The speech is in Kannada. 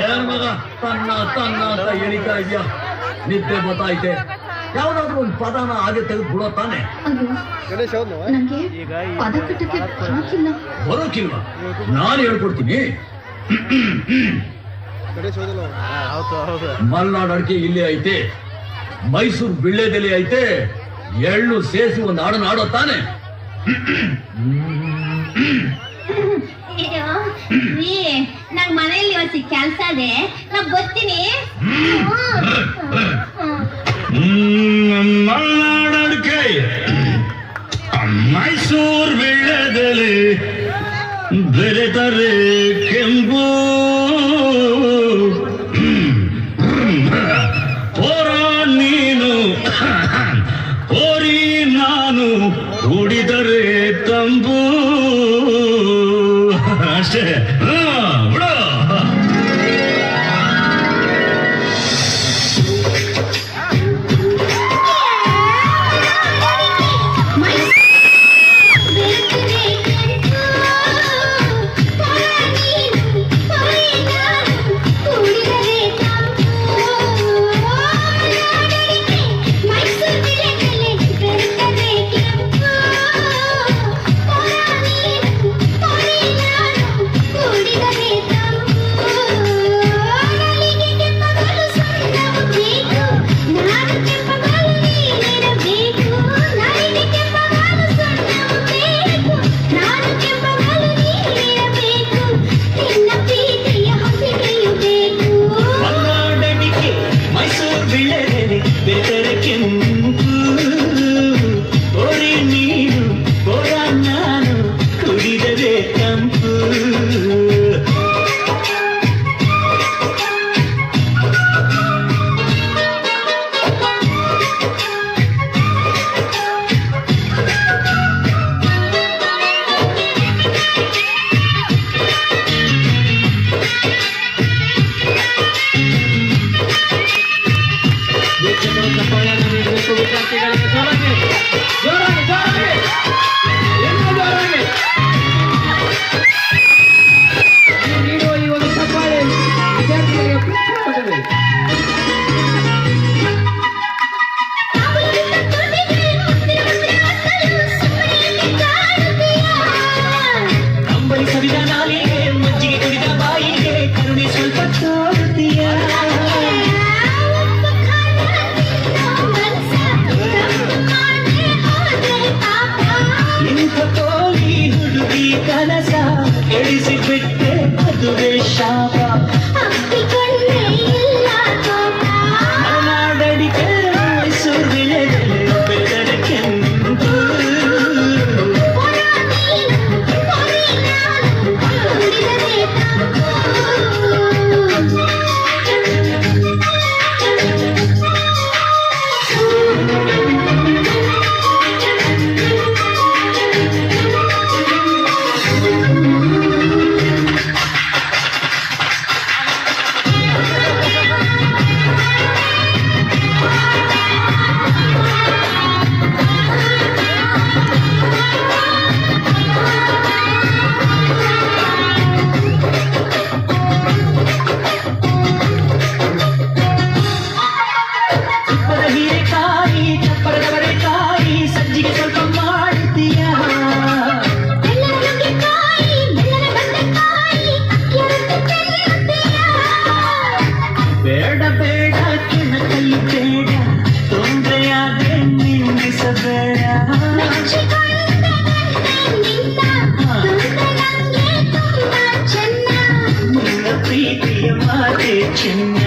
ಏನ್ ಮಗ ತನ್ನ ತನ್ನ ಅಂತ ಎಳಿತಾ ಇದೆಯಾ? ನಿದ್ದೆ ಗೊತ್ತಾಯ್ತೆ. ಯಾವ್ದಾದ್ರು ಒಂದು ಪದನ ಹಾಗೆ ತೆಗೆದು ಬಿಡೋ ತಾನೆ. ಬರೋಕಿಲ್ವಾ? ನಾನು ಹೇಳ್ಕೊಡ್ತೀನಿ. ಮಲ್ನಾಡ್ ಅಡಿಕೆ ಇಲ್ಲೇ ಐತೆ, ಮೈಸೂರು ಬಿಳ್ಳೆದೆಲೆ ಐತೆ, ಎಳ್ಳು ಸೇರಿಸಿ ಒಂದು ಹಾಡನ್ನ ಆಡೋ ತಾನೆ. ನಂಗ್ ಮನೆಯಲ್ಲಿ ಇವತ್ತು ಕೆಲ್ಸ ಇದೆ, ನಾ ಬರ್ತೀನಿ. ಮಲ್ನಾಡ್ ಅಡಿಕೆ, ಮೈಸೂರು ಬಿಳ್ಳೆದೆಲೆ, ಬೆರೆತರೆ ಕೆಂಪು, ಪೋರ ನೀನು ಪೋರಿ ನಾನು, ಕುಡಿದರೆ ತಂಪು. ಅಷ್ಟೇ. ಬಿಡು. ಚಿನ್ನ